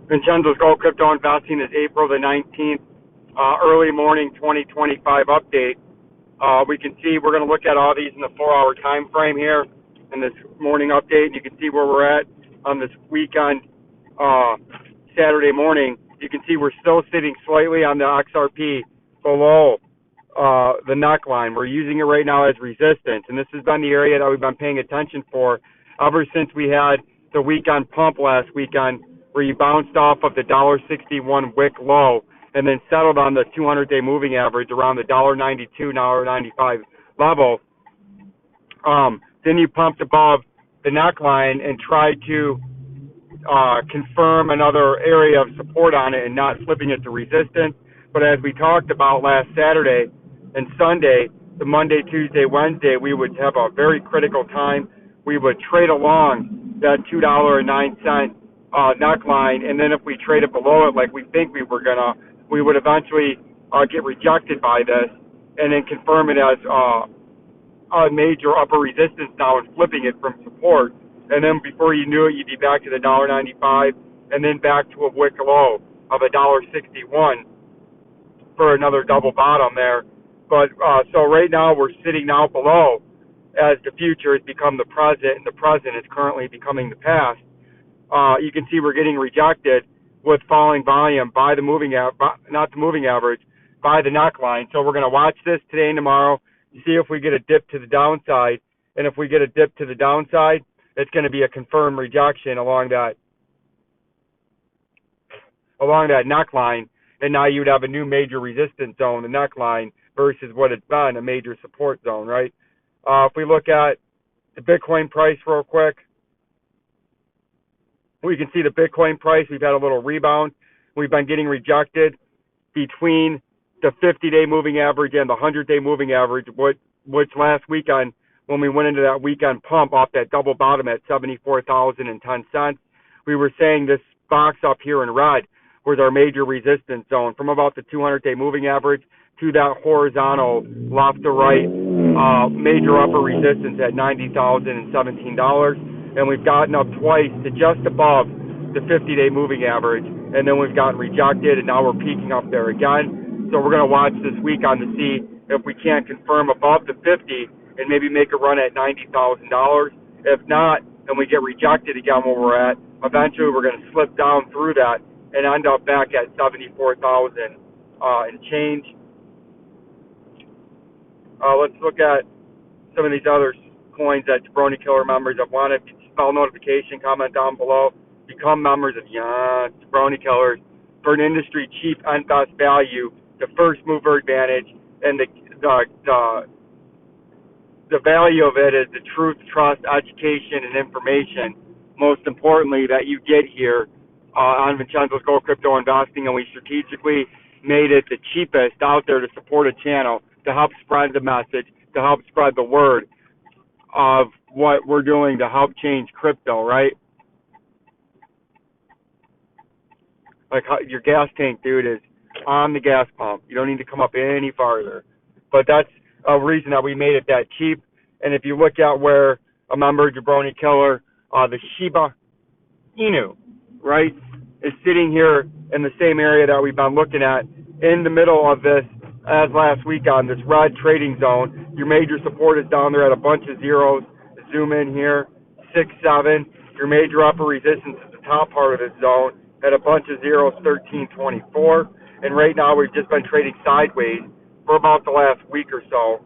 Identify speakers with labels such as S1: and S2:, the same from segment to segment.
S1: Vincenzo's Gold Crypto Investing is April the 19th, early morning 2025 update. We can see we're going to look at all these in the 4-hour time frame here in this morning update. You can see where we're at on this weekend, Saturday morning. You can see we're still sitting slightly on the XRP below the neckline. We're using it right now as resistance, and this has been the area that we've been paying attention for ever since we had the weekend pump last weekend, where you bounced off of the $1.61 wick low and then settled on the 200-day moving average around the $1.92, $1.95 level. Then you pumped above the neckline and tried to confirm another area of support on it and not flipping it to resistance. But as we talked about last Saturday and Sunday, the Monday, Tuesday, Wednesday, we would have a very critical time. We would trade along that $2.09 neckline, and then if we traded below it like we think we were gonna, we would eventually get rejected by this and then confirm it as a major upper resistance now and flipping it from support. And then before you knew it, you'd be back to the $1.95 and then back to a wick low of $1.61 for another double bottom there. But so right now we're sitting now below as the future has become the present, and the present is currently becoming the past. You can see we're getting rejected with falling volume by the moving not the moving average, by the neckline. So we're going to watch this today and tomorrow to see if we get a dip to the downside. And if we get a dip to the downside, it's going to be a confirmed rejection along that neckline. And now you'd have a new major resistance zone, the neckline, versus what had been a major support zone, right? If we look at the Bitcoin price real quick, we can see the Bitcoin price. We've had a little rebound. We've been getting rejected between the 50-day moving average and the 100-day moving average, which last weekend, when we went into that weekend pump off that double bottom at 74,010 cents, we were saying this box up here in red was our major resistance zone from about the 200-day moving average to that horizontal left to right major upper resistance at $90,017. And we've gotten up twice to just above the 50-day moving average, and then we've gotten rejected, and now we're peaking up there again. So we're going to watch this weekend to see if we can't confirm above the 50 and maybe make a run at $90,000. If not, and we get rejected again where we're at, eventually we're going to slip down through that and end up back at 74,000 and change. Let's look at some of these other coins that Jabroni Killer members have wanted. Bell notification, comment down below. Become members of Jabroni Killers for an industry cheap and best value, the first mover advantage, and the value of it is the truth, trust, education, and information. Most importantly, that you get here on Vincenzo's Gold Crypto Investing, and we strategically made it the cheapest out there to support a channel, to help spread the message, to help spread the word of what we're doing to help change crypto, right? Like your gas tank, dude, is on the gas pump. You don't need to come up any farther. But that's a reason that we made it that cheap. And if you look at where a member, Jabroni Killer, the Shiba Inu, right, is sitting here in the same area that we've been looking at in the middle of this as last week on this red trading zone. Your major support is down there at a bunch of zeros. Zoom in here, 6-7. Your major upper resistance is the top part of this zone at a bunch of zeros, 13.24. And right now we've just been trading sideways for about the last week or so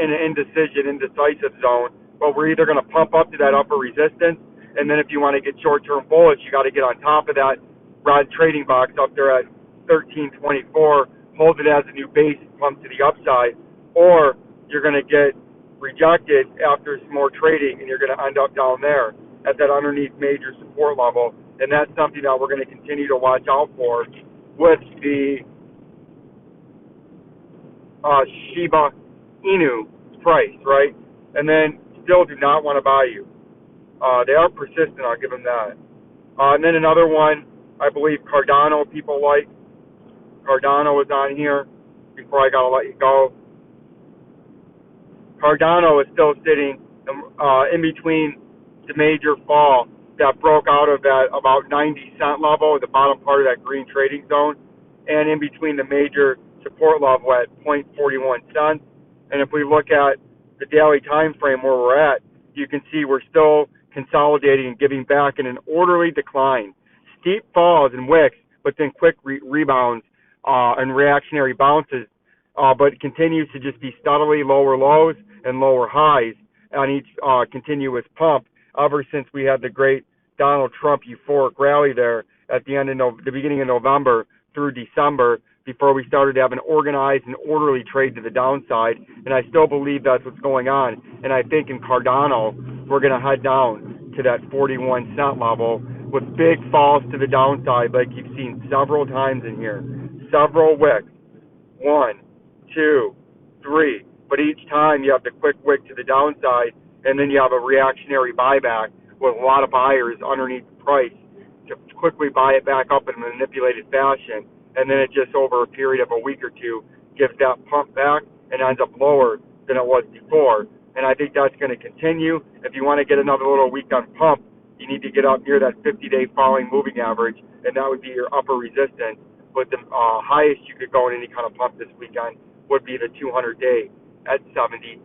S1: in an indecisive zone. But we're either going to pump up to that upper resistance, and then if you want to get short-term bullish, you got to get on top of that red trading box up there at 13.24, hold it as a new base, pump to the upside, or you're going to get rejected after some more trading, and you're going to end up down there at that underneath major support level. And that's something that we're going to continue to watch out for with the Shiba Inu price, right? And then still do not want to buy you. They are persistent, I'll give them that. And then another one, I believe Cardano people like. Cardano is on here before I got to let you go. Cardano is still sitting in between the major fall that broke out of that about 90 cent level, the bottom part of that green trading zone, and in between the major support level at 0.41 cents. And if we look at the daily time frame where we're at, you can see we're still consolidating and giving back in an orderly decline. Steep falls and wicks, but then quick rebounds and reactionary bounces, but it continues to just be steadily lower lows and lower highs on each continuous pump ever since we had the great Donald Trump euphoric rally there at the end of the beginning of November through December, before we started to have an organized and orderly trade to the downside. And I still believe that's what's going on. And I think in Cardano, we're going to head down to that 41 cent level with big falls to the downside, like you've seen several times in here. Several wicks. 1, 2, 3. But each time you have the quick wick to the downside, and then you have a reactionary buyback with a lot of buyers underneath the price to quickly buy it back up in a manipulated fashion. And then it just over a period of a week or two gives that pump back and ends up lower than it was before. And I think that's going to continue. If you want to get another little week on pump, you need to get up near that 50-day falling moving average, and that would be your upper resistance. But the highest you could go in any kind of pump this weekend would be the 200-day at 73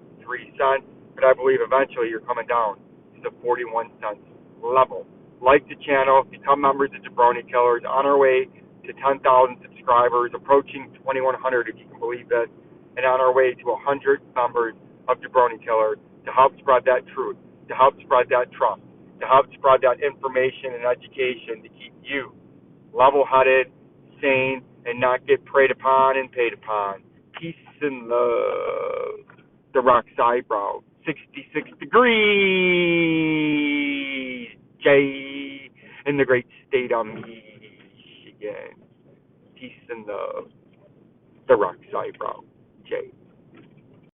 S1: cents. But I believe eventually you're coming down to the 41 cents level. Like the channel, become members of Jabroni Killers, on our way to 10,000 subscribers, approaching 2,100 if you can believe this, and on our way to 100 members of Jabroni Killers to help spread that truth, to help spread that trust, to help spread that information and education to keep you level-headed, sane, and not get preyed upon and paid upon. Peace and love. The Rock's Eyebrow, 66 degrees, J, in the great state of Michigan. Peace and love. The Rock's Eyebrow, J.